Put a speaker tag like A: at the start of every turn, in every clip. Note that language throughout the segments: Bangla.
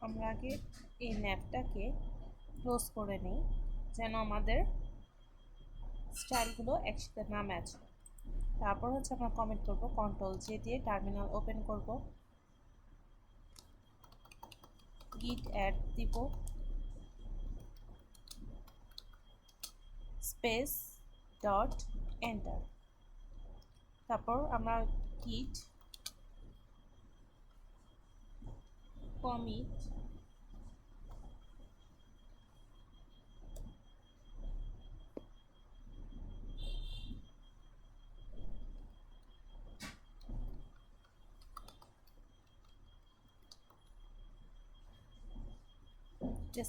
A: আমরা আগে এই ন্যাপটাকে ক্লোজ করে নিই যেন আমাদের স্টাইলগুলো একসাথে না ম্যাচ হয়। তারপর হচ্ছে আমরা কমেন্ট করব, কন্ট্রোল জে দিয়ে টার্মিনাল ওপেন করব, গিট অ্যাড দিব, স্পেস ডট এন্টার। তারপর আমরা git commit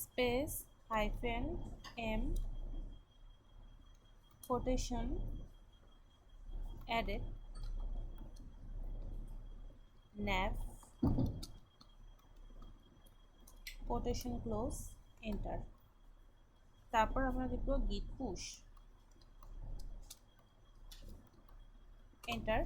A: space hyphen m quotation added nav quotation close enter. তারপর আমরা লিখব গিট পুশ এন্টার।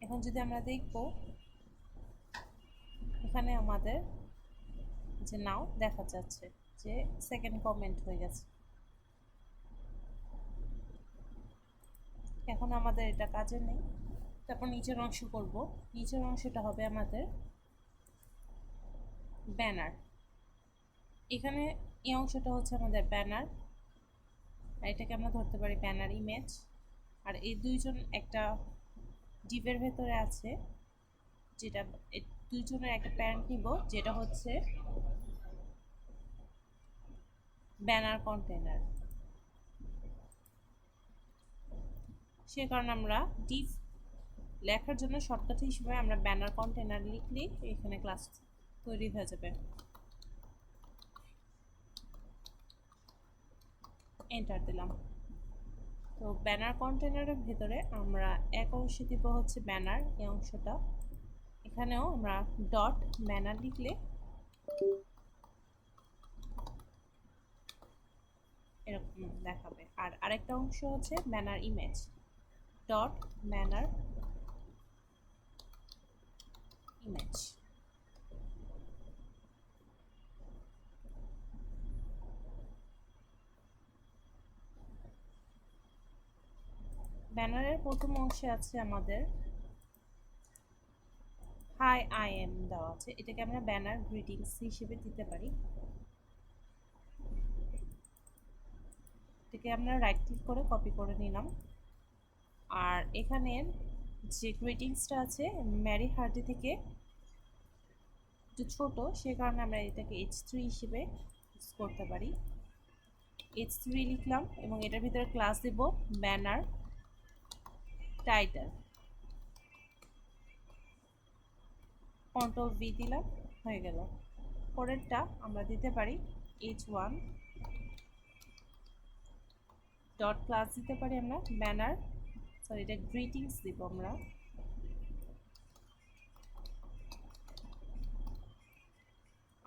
A: এখন যদি আমরা দেখব এখানে আমাদের যে নাও দেখা যাচ্ছে যে সেকেন্ড কমেন্ট হয়ে গেছে। এখন আমাদের এটা কাজে নেই। তারপর নিচের অংশ করব। নিচের অংশটা হবে আমাদের ব্যানার। এখানে এই অংশটা হচ্ছে আমাদের ব্যানার, আর এটাকে আমরা ধরতে পারি ব্যানার ইমেজ। আর এই দুইজন একটা ডিভের ভেতরে আছে, যেটা দুইজনের একটা প্যারেন্ট নিব, যেটা হচ্ছে ব্যানার কন্টেনার। সে কারণে আমরা ডিভ লেখার জন্য শর্টকাট হিসেবে আমরা ব্যানার কন্টেনার লিখলেই এখানে ক্লাস তৈরি হয়ে যাবে। এন্টার দিলাম। তো ব্যানার কন্টেনারের ভেতরে আমরা এক অংশে দিব হচ্ছে ব্যানার, এই অংশটা। এখানেও আমরা ডট ব্যানার লিখলে এরকম দেখাবে। আর আরেকটা অংশ হচ্ছে banner image, dot banner image. ব্যানারের প্রথম অংশে আছে আমাদের হাই আই এম দেওয়া আছে, এটাকে আমরা ব্যানার গ্রিটিংস হিসেবে দিতে পারি। এটাকে আমরা রাইট ক্লিক করে কপি করে নিলাম। আর এখানের যে গ্রিটিংসটা আছে ম্যারি হার্ডি থেকে একটু ছোট, সে কারণে আমরা এটাকে H3 হিসেবে ইউজ করতে পারি। H3 লিখলাম এবং এটার ভিতরে ক্লাস দেব ব্যানার টাইটেল। কন্ট্রোল V দিলাম, হয়ে গেল। পরেরটা আমরা দিতে পারি H1 ডট ক্লাস দিতে পারি আমরা ব্যানার, সরি এটা গ্রিটিংস দিব আমরা।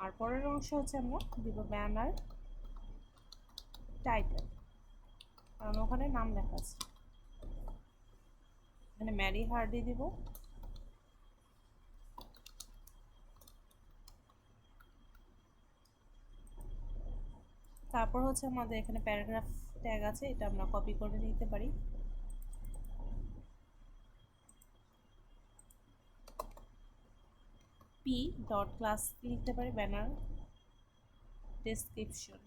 A: আর পরের অংশ হচ্ছে আমরা দিব ব্যানার টাইটেল, কারণ ওখানে নাম লেখা আছে। এখানে ম্যারি হার্ডি দিব। তারপর হচ্ছে আমাদের এখানে প্যারাগ্রাফ ট্যাগ আছে, এটা আমরা কপি করে নিতে পারি। পি ডট ক্লাস লিখতে পারি banner description.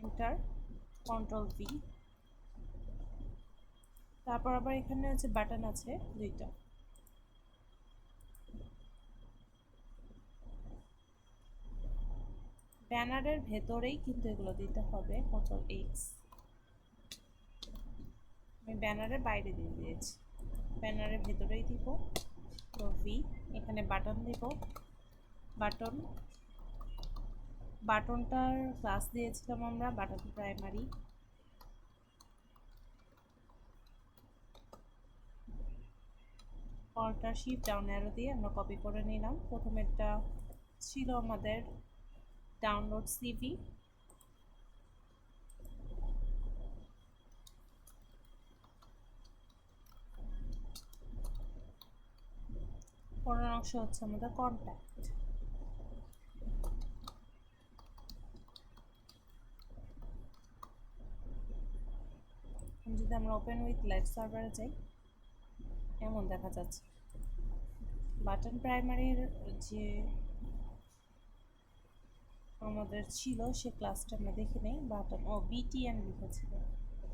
A: Enter, control V. তারপর আবার এখানে হচ্ছে বাটন আছে দুইটা, ব্যানারের ভেতরেই কিন্তু এগুলো দিতে হবে। কন্ট্রোল এক্স, আমি ব্যানারের বাইরে দিয়ে দিয়েছি, ব্যানারের ভেতরেই দিব। তো ভি, এখানে বাটন দিব, বাটন, বাটনটার ক্লাস দিয়েছিলাম আমরা button primary. Alt shift down arrow দিয়ে আমরা কপি করে নিলাম। প্রথমেরটা ছিল আমাদের ডাউনলোড সিভি, পরের অংশ হচ্ছে আমাদের কন্ট্যাক্ট। যদি আমরা ওপেন উইথ লাইভ সার্ভারে যাই, এমন দেখা যাচ্ছে। বাটন প্রাইমারির যে আমাদের ছিল সে ক্লাসটা আমরা দেখে নেই। বাটন বিটিএন লিখেছিল,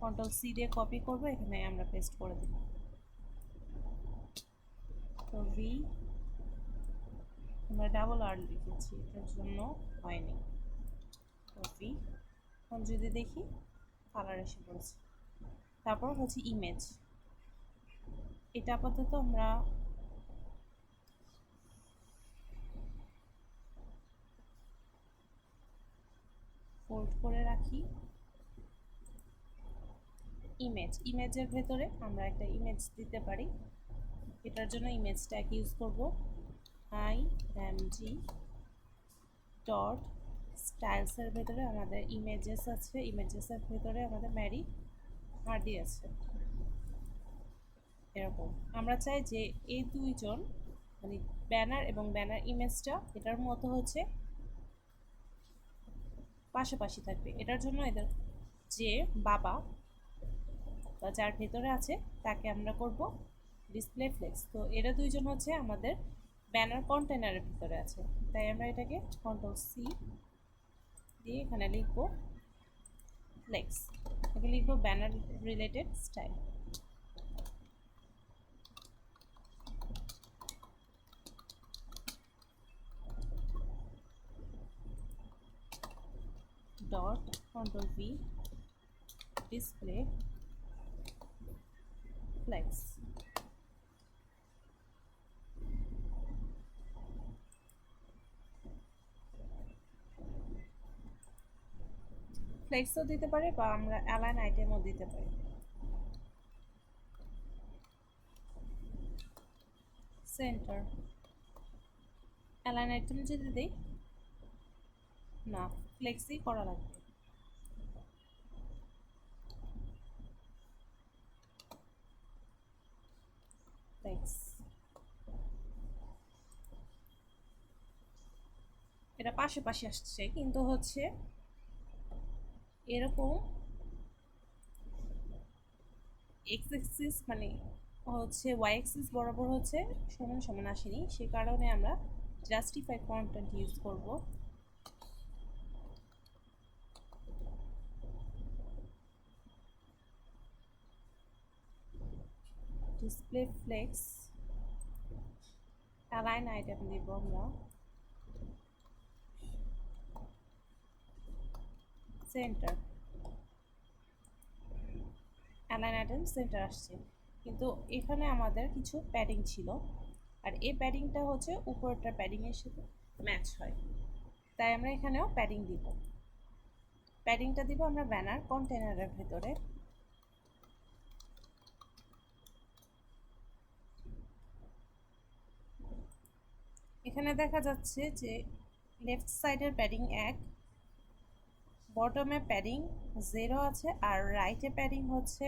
A: কন্ট্রোল সি দিয়ে কপি করবো, এখানে আমরা পেস্ট করে দেব। তো ভি আমরা ডাবল আর লিখেছি, এটার জন্য হয়নি। তো ভি এখন যদি দেখি কালার এসে পড়েছে। তারপর হচ্ছে ইমেজ, এটা আপাতত আমরা ফোল্ড করে রাখি। ইমেজের ভেতরে আমরা একটা ইমেজ দিতে পারি, এটার জন্য ইমেজ ট্যাগ ইউজ করব। img ডট স্টাইলসের ভেতরে আমাদের ইমেজেস আছে, ইমেজেসের ভেতরে আমাদের ম্যারি হার্ডি আছে। এরকম আমরা চাই যে এই দুইজন মানে ব্যানার এবং ব্যানার ইমেজটা এটার মতো হচ্ছে পাশাপাশি থাকবে। এটার জন্য এদের যে বাবা বা যার ভেতরে আছে তাকে আমরা করব ডিসপ্লে ফ্লেক্স। তো এরা দুইজন হচ্ছে আমাদের ব্যানার কন্টেনারের ভিতরে আছে, তাই আমরা এটাকে কন্ট্রোল সি দিয়ে এখানে লিখবো ফ্লেক্স, এখানে লিখবো banner related style. Dot control V display flex. ফ্লেক্সও দিতে পারি বা আমরা অ্যালাইন আইটেমও দিতে পারি। সেন্টার অ্যালাইন আইটেম যদি দিই না, ফ্লেক্সই করা লাগবে। ফ্লেক্স এটা পাশাপাশি আসছে, কিন্তু হচ্ছে এরকম এক্স এক্সিস মানে হচ্ছে ওয়াই এক্সিস বরাবর হচ্ছে সমান সমান আসেনি, সে কারণে আমরা জাস্টিফাই কন্টেন্ট ইউজ করব। ডিসপ্লে ফ্লেক্স অ্যালাইন আইটেম দিব আমরা, সেন্টার অ্যালাইন আইটেম সেন্টার আসছে। কিন্তু এখানে আমাদের কিছু প্যাডিং ছিল, আর এই প্যাডিংটা হচ্ছে উপরটা প্যাডিংয়ের সাথে ম্যাচ হয়, তাই আমরা এখানেও প্যাডিং দিব। প্যাডিংটা দিব আমরা ব্যানার কন্টেনারের ভেতরে। এখানে দেখা যাচ্ছে যে লেফট সাইডের প্যাডিং 1, বটমে প্যাডিং 0 আছে, আর রাইটে প্যাডিং হচ্ছে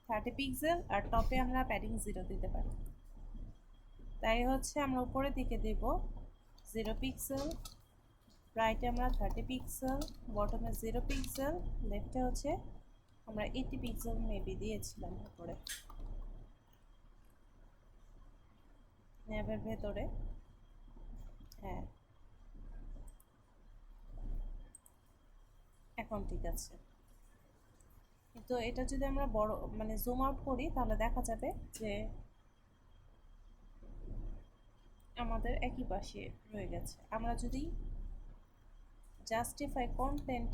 A: 30 পিক্সেল, আর টপে আমরা প্যাডিং 0 দিতে পারি। তাই হচ্ছে আমরা উপরের দিকে দেব 0 পিক্সেল, রাইটে আমরা 30 পিক্সেল, বটমে 0 পিক্সেল, লেফটে হচ্ছে আমরা 80 পিক্সেল মেবি দিয়েছিলাম উপরে। ন্যাবের ভেতরে হ্যাঁ, এখন ঠিক আছে। কিন্তু এটা যদি আমরা বড় মানে জুম আউট করি তাহলে দেখা যাবে যে আমাদের একই পাশে রয়ে গেছে। আমরা যদি জাস্টিফাই কন্টেন্ট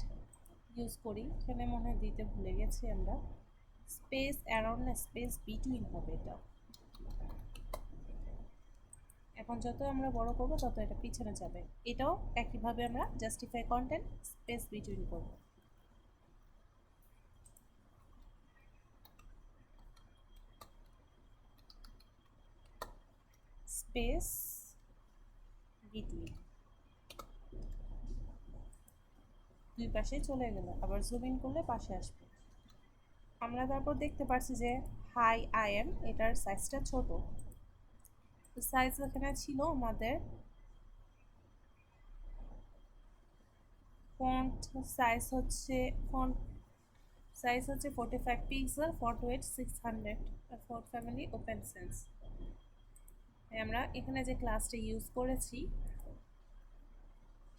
A: ইউজ করি, এখানে মনে হয় দিতে ভুলে গেছি আমরা, স্পেস অ্যারাউন্ড না স্পেস বিটুইন হবে এটা। এখন যত আমরা বড় করব তত এটা পিছনে যাবে। এটাও একইভাবে আমরা জাস্টিফাই কন্টেন্ট স্পেস বিটুইন করব। স্পেস বিটুইন দুই পাশে চলে গেল, আবার জুম ইন করলে পাশে আসবে। আমরা তারপর দেখতে পাচ্ছি যে হাই আইএম এটার সাইজটা ছোট। তো সাইজ এখানে ছিল আমাদের ফন্ট সাইজ হচ্ছে 45 পিক্সেল, ফন্ট ওয়েট 600, আর ফন্ট ফ্যামিলি ওপেন সেন্স। আমরা এখানে যে ক্লাসটা ইউজ করেছি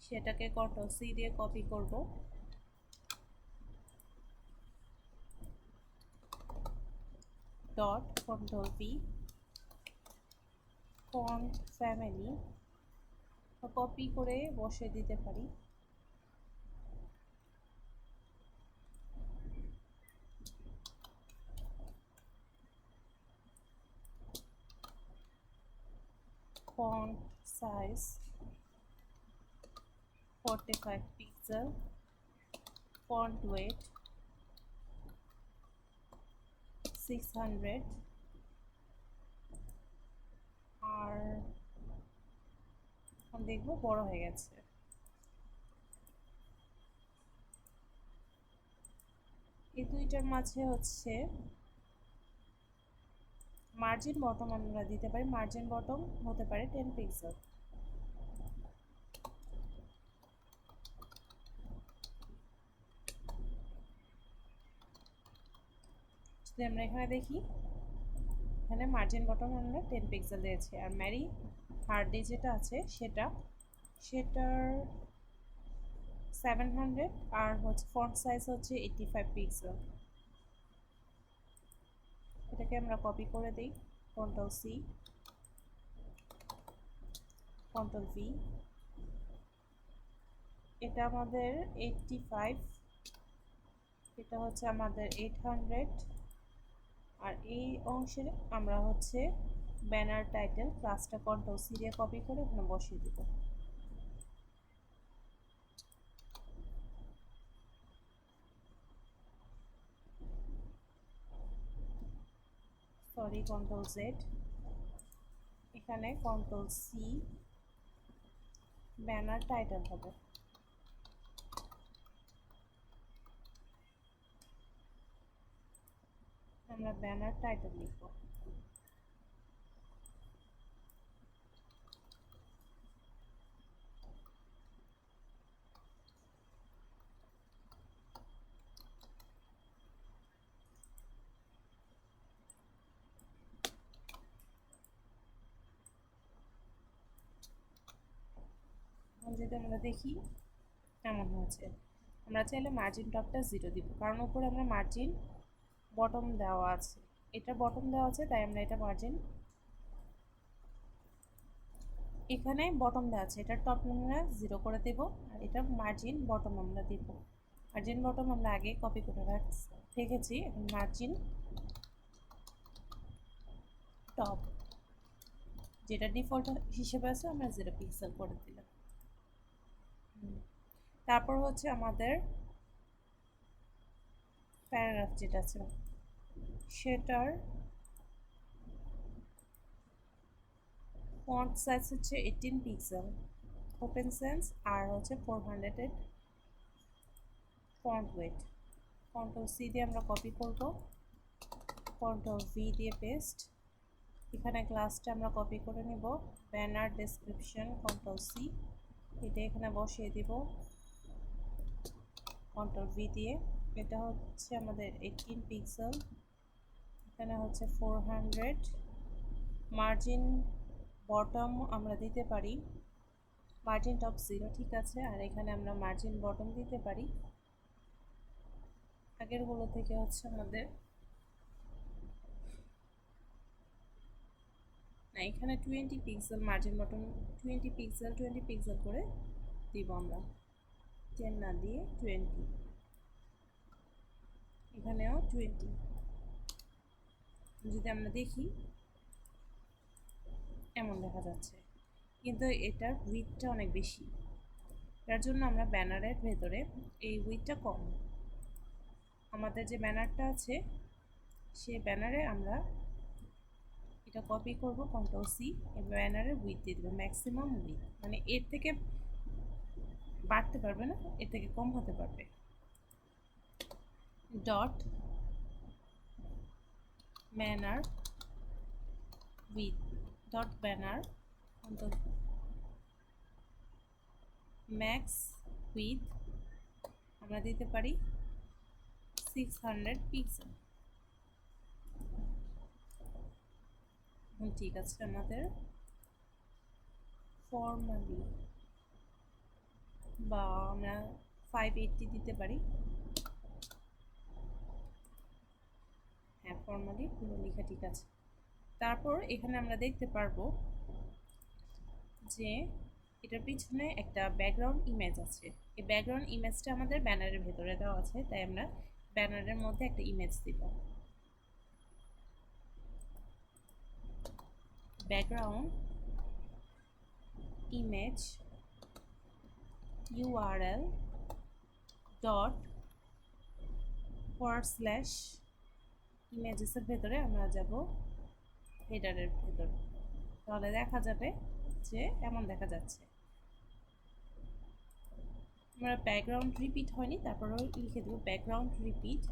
A: সেটাকে কন্ট্রোল সি দিয়ে কপি করব, dot control V, font family copy করে বসে দিতে পারি। Font size 45 pixel, font wait 600, আর দেখবো বড় হয়ে গেছে। এই দুইটার মাঝে হচ্ছে মার্জিন বটম আমরা দিতে পারি, মার্জিন বটম হতে পারে 10 পিক্সেল। যদি আমরা এখানে দেখি, এখানে মার্জিন বটম আমরা 10 পিক্সেল দিয়েছি, আর ম্যারি হার্ডি যেটা আছে সেটার 700, আর হচ্ছে ফন্ট সাইজ হচ্ছে 85 পিক্সেল। এটাকে আমরা কপি করে দিই, কন্ট্রোল সি, কন্ট্রোল ভি। এটা আমাদের 85, এটা হচ্ছে আমাদের 800, আর এই অংশে আমরা হচ্ছে ব্যানার টাইটেল ক্লাসটা কন্ট্রোল সি দিয়ে কপি করে এখানে বসিয়ে দিব। সরি, কন্ট্রোল জেড, এখানে কন্ট্রোল সি, ব্যানার টাইটেল হবে। আমরা ব্যানার টাইটেল লিখব। যদি আমরা দেখি কেমন হয়েছে, আমরা চাইলে মার্জিন টপটা 0 দিব, কারণ উপরে আমরা মার্জিন বটম দেওয়া আছে, এটা বটম দেওয়া আছে তাই আমরা এটা মার্জিন, এখানে বটম দেওয়া আছে এটার টপ আমরা 0 করে দেব, আর এটা মার্জিন বটম আমরা দেব। মার্জিন বটম আমরা আগে কপি করে রেখেছি, মার্জিন টপ যেটা ডিফল্ট হিসেবে আছে আমরা 0 পিক্সেল করে দিলাম। তারপর হচ্ছে আমাদের প্যারাগ্রাফ যেটা আছে সেটার ফন্ট সাইজ হচ্ছে 18 পিক্সেল, ওপেন সেন্স, আর হচ্ছে 400 ফন্ট ওয়েট। কন্ট্রোল সি দিয়ে আমরা কপি করব, কন্ট্রোল ভি দিয়ে পেস্ট। এখানে ক্লাসটা আমরা কপি করে নিব, ব্যানার ডেসক্রিপশন, কন্ট্রোল সি, এটা এখানে বসিয়ে দিব কন্ট্রোল ভি দিয়ে। এটা হচ্ছে আমাদের 18 পিক্সেল, এখানে হচ্ছে 400, মার্জিন বটম আমরা দিতে পারি, মার্জিন টপ 0 ঠিক আছে, আর এখানে আমরা মার্জিন বটম দিতে পারি আগেরগুলো থেকে হচ্ছে আমাদের না, এখানে 20 পিক্সেল মার্জিন বটম, 20 পিক্সেল করে দিব আমরা, 10 না দিয়ে 20, এখানেও 20। যদি আমরা দেখি এমন দেখা যাচ্ছে, কিন্তু এটার উইথটা অনেক বেশি, তার জন্য আমরা ব্যানারের ভেতরে এই উইথটা কম, আমাদের যে ব্যানারটা আছে সেই ব্যানারে আমরা এটা কপি করব, কন্ট্রোল সি, ব্যানারের উইথ দিয়ে দেবো ম্যাক্সিমাম উইথ, মানে এর থেকে বাড়তে পারবে না, এর থেকে কম হতে পারবে। Dot banner with, dot banner max with আমরা দিতে পারি 600 পিক্সেল। ঠিক আছে, আমাদের ফর্মালি বা আমরা 580 দিতে পারি। হ্যাঁ, ফর্মালি পুরো লেখা ঠিক আছে। তারপর এখানে আমরা দেখতে পারবো যে এটার পিছনে একটা ব্যাকগ্রাউন্ড ইমেজ আছে। এই ব্যাকগ্রাউন্ড ইমেজটা আমাদের ব্যানারের ভেতরে দেওয়া আছে, তাই আমরা ব্যানারের মধ্যে একটা ইমেজ দিব। ব্যাকগ্রাউন্ড ইমেজ URL ডট / ইমেজেসের ভেতরে আমরা যাব হেডারের ভেতর, তাহলে দেখা যাবে যে এমন দেখা যাচ্ছে। আমরা ব্যাকগ্রাউন্ড রিপিট হয়নি, তারপরেও লিখে দেবো background repeat,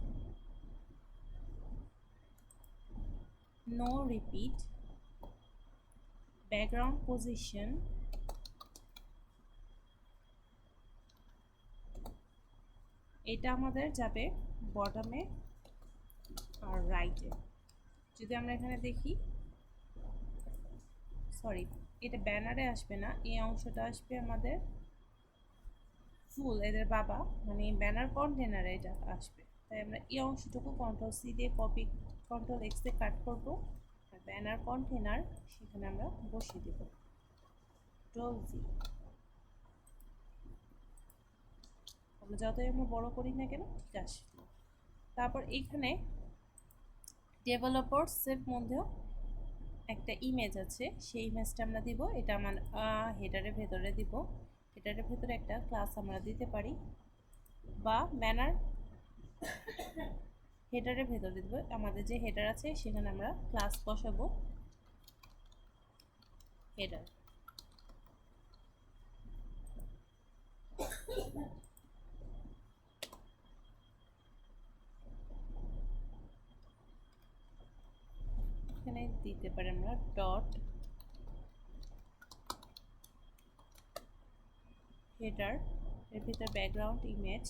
A: no repeat, background position এটা আমাদের যাবে বটমে আর রাইটে। যদি আমরা এখানে দেখি, সরি, এটা ব্যানারে আসবে না, এই অংশটা আসবে আমাদের ফুল এদের বাবা, মানে ব্যানার কন্টেনারে এটা আসবে। তাই আমরা এই অংশটুকু কন্ট্রোল সি দিয়ে কপি, কন্ট্রোল এক্স দিয়ে কাট করব, আর ব্যানার কন্টেনার সেখানে আমরা বসিয়ে দেব কন্ট্রোল জি। আমরা যতই আমরা বড় করি না কেন ঠিক আসবে। তারপর এখানে ডেভেলপারসের মধ্যেও একটা ইমেজ আছে, সেই ইমেজটা আমরা দিব। এটা আমার হেডারের ভেতরে দিব। হেডারের ভেতরে একটা ক্লাস আমরা দিতে পারি, বা ব্যানার হেডারের ভেতরে দিব। আমাদের যে হেডার আছে সেখানে আমরা ক্লাস বসাবো হেডার। এখানে দিতে পারি আমরা ডট হেডার, এর ভিতরে ব্যাকগ্রাউন্ড ইমেজ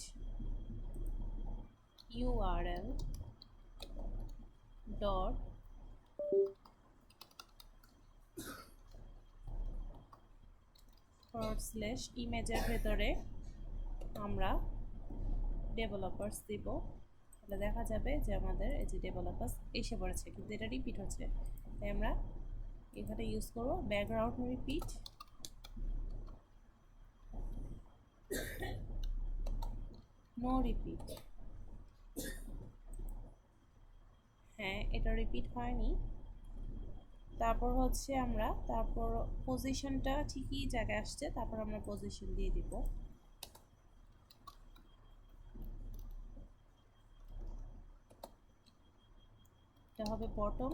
A: URL ডট / ইমেজের ভেতরে আমরা ডেভেলপার্স দিব। তাহলে দেখা যাবে যে আমাদের এই যে ডেভেলপার্স এসে পড়েছে, কিন্তু এটা রিপিট হচ্ছে, তাই আমরা এখানে ইউজ করব ব্যাকগ্রাউন্ড রিপিট, নো রিপিট। হ্যাঁ, এটা রিপিট হয়নি। তারপর হচ্ছে আমরা তারপর পজিশনটা ঠিকই জায়গায় আসছে, তারপর আমরা পজিশন দিয়ে দিব। এটা হবে বটম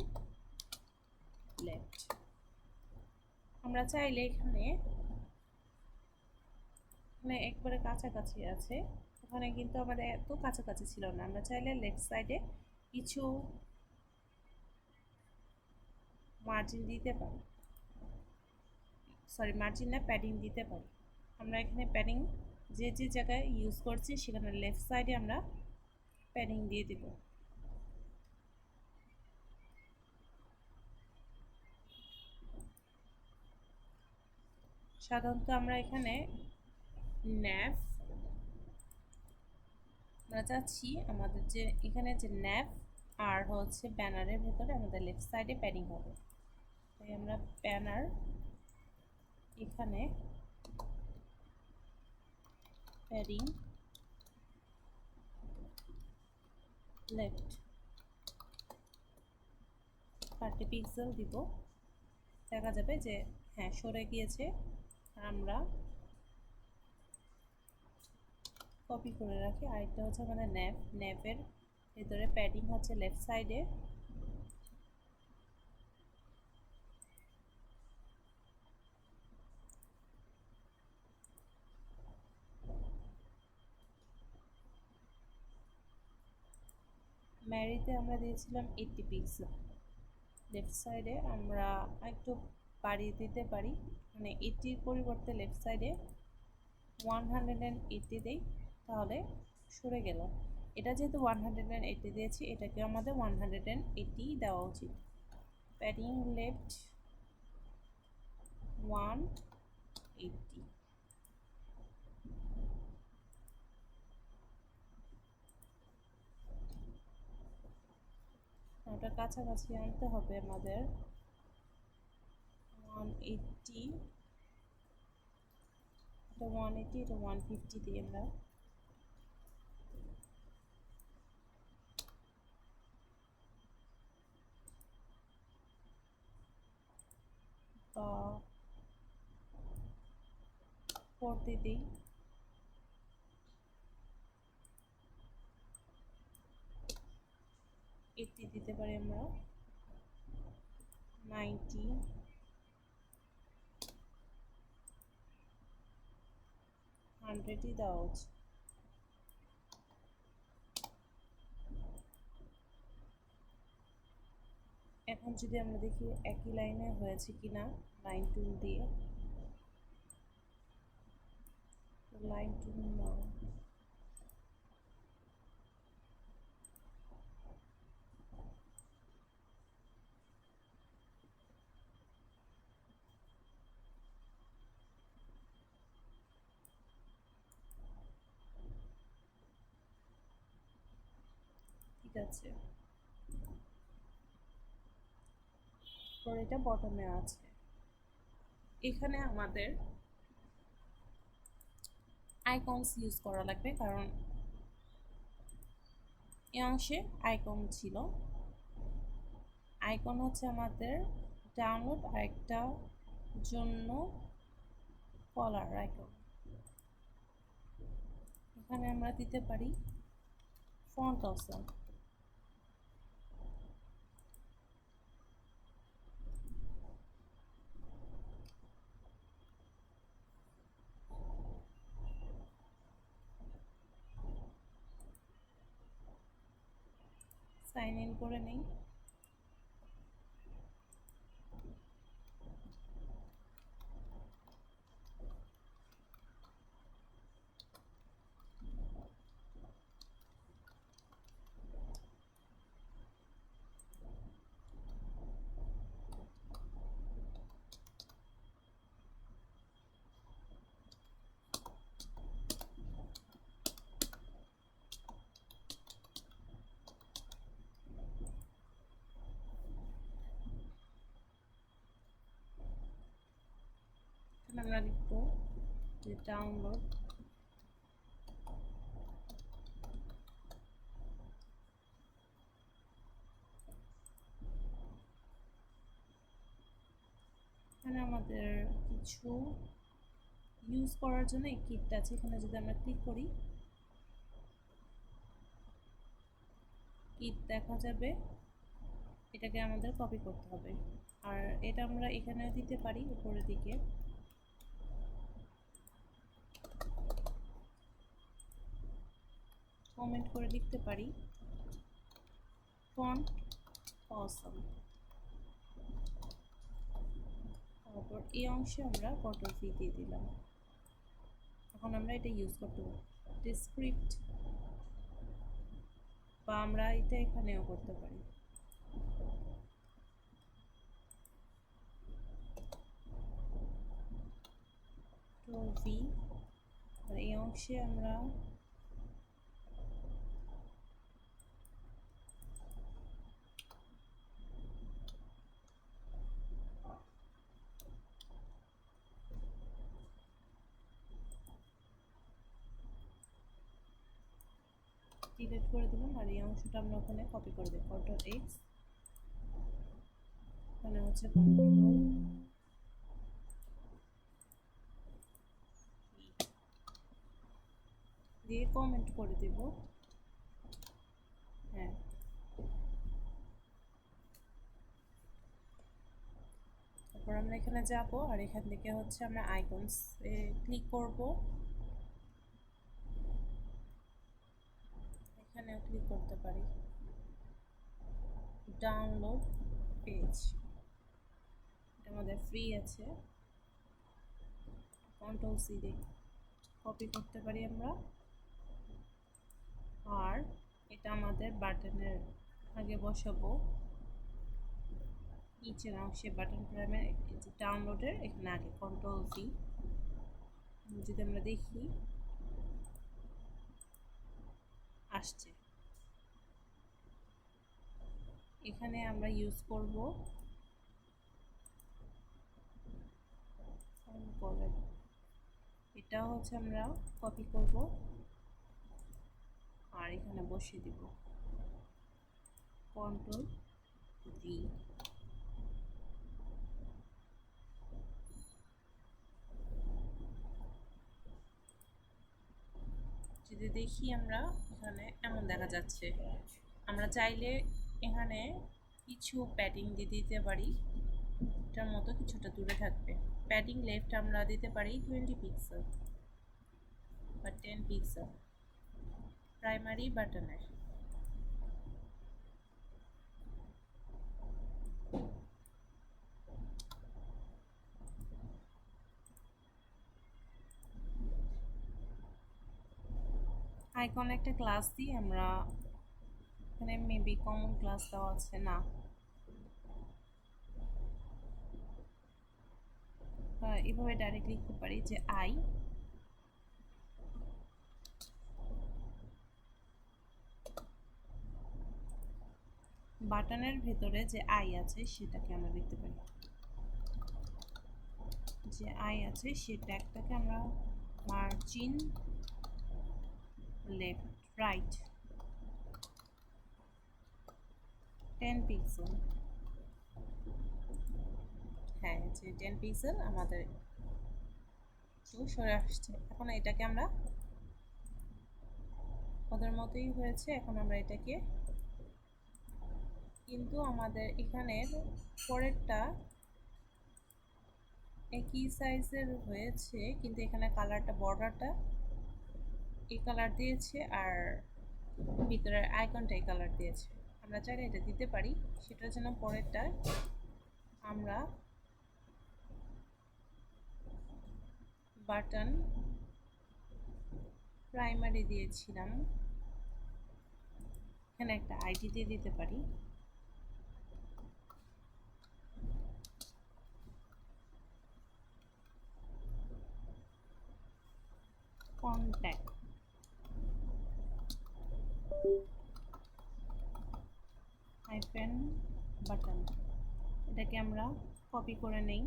A: লেফট। আমরা চাইলে এখানে একবারে কাছাকাছি আছে, ওখানে কিন্তু আমাদের এত কাছাকাছি ছিল না। আমরা চাইলে লেফট সাইডে কিছু মার্জিন দিতে পারি, সরি মার্জিন না, প্যাডিং দিতে পারি। আমরা এখানে প্যাডিং যে যে জায়গায় ইউজ করছি সেখানে লেফট সাইডে আমরা প্যাডিং দিয়ে দেব। সাধারণত আমরা এখানে ন্যাভ আমরা চাচ্ছি আমাদের যে এখানে যে ন্যাভ আর হচ্ছে ব্যানারের ভেতরে আমাদের লেফট সাইডে প্যাডিং হবে, তাই আমরা ব্যানার এখানে প্যাডিং লেফট 30 পিক্সেল দিব। দেখা যাবে যে হ্যাঁ সরে গিয়েছে। আমরা কপি করে রাখি। আরেকটা হচ্ছে আমাদের ন্যাপের ভেতরে প্যাডিং হচ্ছে লেফট সাইডে, ম্যারিতে আমরা দিয়েছিলাম 80 পিক্সেল। লেফট সাইডে আমরা একটু বাড়িয়ে দিতে পারি, মানে 80-র পরিবর্তে লেফট সাইডে 180 দেই, তাহলে সরে গেল। এটা যেহেতু 180 দিয়েছি, এটাকে আমাদের 180 দেওয়া উচিত। Padding left 180। ওটা কাছাকাছি আনতে হবে আমাদের। 180, এটা 180, এটা 150 দিয়ে আমরা বা 40 দিই। এইটটি দিতে পারি আমরা, 90, 100ই দেওয়া উচিত। এখন যদি আমরা দেখি একই লাইনে হয়েছে কিনা, লাইন টুল দিয়ে, লাইন টুল না, ঠিক আছে। পরে এটা বটমে আছে। এখানে আমাদের আইকনস ইউজ করা লাগবে, কারণ এই অংশে আইকন ছিল। আইকন হচ্ছে আমাদের ডাউনলোড আর একটা জন্য কলার আইকন। এখানে আমরা দিতে পারি ফন্ট অপশন। সাইন ইন করে নেই। আমরা লিখব যে ডাউনলোড এখানে আমাদের কিছু ইউজ করার জন্য এই কিটটা আছে। এখানে যদি আমরা ক্লিক করি, কিট দেখা যাবে। এটাকে আমাদের কপি করতে হবে, আর এটা আমরা এখানে দিতে পারি উপরের দিকে। কমেন্ট করে লিখতে পারি ফন্ট অসম। তারপর এই অংশে আমরা কন্ট্রোল ভি দিয়ে দিলাম। এখন আমরা এটা ইউজ করতে পারি ডিসক্রিপ্ট, বা আমরা এটা এখানেও করতে পারি। কন্ট্রোল ভি, আর এই অংশে আমরা ডিলিট করে দিলাম, আর এই অংশটা আমরা ওখানে কপি করে দেব। কন্ট্রোল এক্স, ওখানে হচ্ছে কন্ট্রোল দিয়ে কমেন্ট করে দেব। হ্যাঁ, তারপর আমরা এখানে যাব, আর এখান থেকে হচ্ছে আমরা আইকনস এ ক্লিক করব। এখানেও ক্লিক করতে পারি। ডাউনলোড পেজ, এটা আমাদের ফ্রি আছে। কন্ট্রোল সি দিয়ে কপি করতে পারি আমরা। আর এটা আমাদের বাটনের আগে বসাবো, নিচের অংশে বাটন প্রাইমের যে ডাউনলোডের এখানে আগে কন্ট্রোল ভি। যদি আমরা দেখি আসছে, এখানে আমরা ইউজ করব এটা হচ্ছে আমরা কপি করব আর এখানে বসিয়ে দিব কন্ট্রোল ভি। যদি দেখি আমরা এখানে এমন দেখা যাচ্ছে। আমরা চাইলে এখানে কিছু প্যাডিং দিয়ে দিতে পারি, এটার মতো কিছুটা দূরে থাকবে। প্যাডিং লেফট আমরা দিতে পারি 20 পিক্সেল বা 10 পিক্সেল প্রাইমারি বাটনে। আইকন একটা ক্লাস দিই আমরা, এখানে মেবি কমন ক্লাস দেওয়া আছে না, এভাবে ডাইরেক্ট লিখতে পারি যে আই। বাটনের ভেতরে যে আই আছে সেটাকে আমরা লিখতে পারি, যে আই আছে সে ট্যাগটাকে আমরা মার্জিন লেফট রাইট 10 পিক্সেল। হ্যাঁ, যে 10 পিক্সেল আমাদের একটু সরে আসছে। এখন এটাকে আমরা ওদের মতোই হয়েছে, এখন আমরা এটাকে কিন্তু আমাদের এখানের পরেরটা একই সাইজের হয়েছে, কিন্তু এখানে কালারটা বর্ডারটা এই কালার দিয়েছে আর ভিতরের আইকনটা এই কালার দিয়েছে। আমরা চাইলে এটা দিতে পারি, সেটার জন্য পরেরটা আমরা বাটন প্রাইমারি দিয়েছিলাম, এখানে একটা আইডি দিয়ে দিতে পারি। কন্ট্যাক্ট হাইফেন বাটন, এটাকে আমরা কপি করে নেই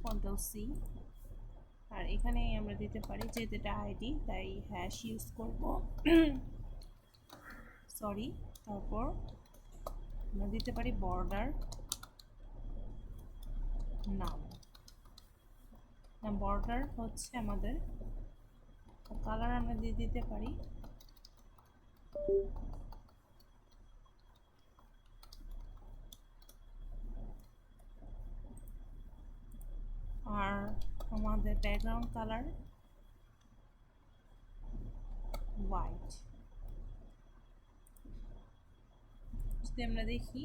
A: কন্ট্রোল সি। আর এখানে আমরা দিতে পারি যেহেতু এটা আইডি তাই হ্যাশ ইউজ করব, সরি। তারপর আমরা দিতে পারি বর্ডার নাম, বর্ডার হচ্ছে আমাদের কালার আমরা দিয়ে দিতে পারি আর আমাদের ব্যাকগ্রাউন্ড কালার হোয়াইট। যদি আমরা দেখি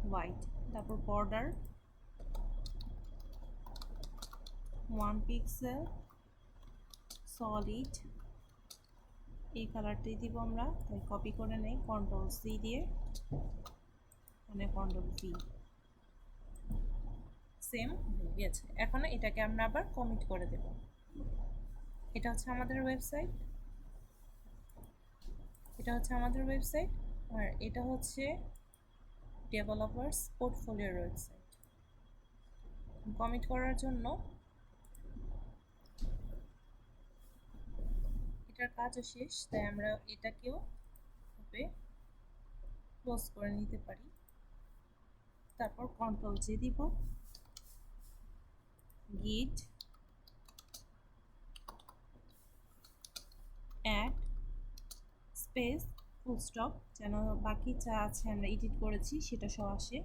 A: হোয়াইট, তারপর বর্ডার 1 পিক্সেল সলিড, এই কালারটাই দিব আমরা, তাই কপি করে নেই কন্ট্রোল সি দিয়ে, মানে কন্ট্রোল ভি। সেম হয়ে গেছে। এখন এটাকে আমরা আবার কমিট করে দেব। এটা হচ্ছে আমাদের ওয়েবসাইট, এটা হচ্ছে আমাদের ওয়েবসাইট, আর এটা হচ্ছে ডেভেলপার্স পোর্টফোলিওর ওয়েবসাইট। কমিট করার জন্য এটার কাজও শেষ, তাই আমরা এটাকেও ক্লোজ করে নিতে পারি। তারপর কন্ট্রোল জে দিব, গিট অ্যাড স্পেস ফুল স্টপ, যেন বাকি যা আছে আমরা এডিট করেছি সেটা সহ আসে।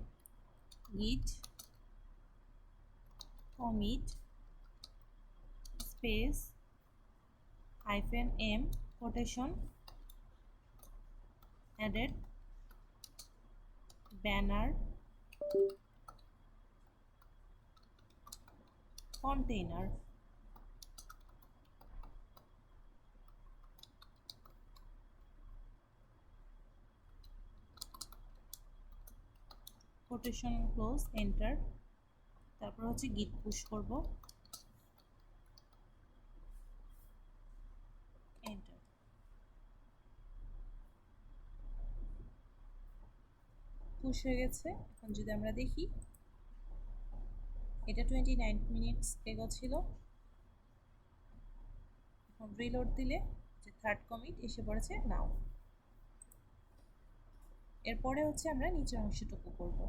A: Git commit space hyphen m quotation added banner, container, quotation close, enter. তারপর হচ্ছে গিট পুশ করব, এন্টার। পুশ হয়ে গেছে। এখন যদি আমরা দেখি, এটা 29 মিনিটস এগোচ্ছিল। এখন রিলোড দিলে যে থার্ড কমিট এসে পড়েছে নাও। এরপরে হচ্ছে আমরা নিচের অংশটুকু করব।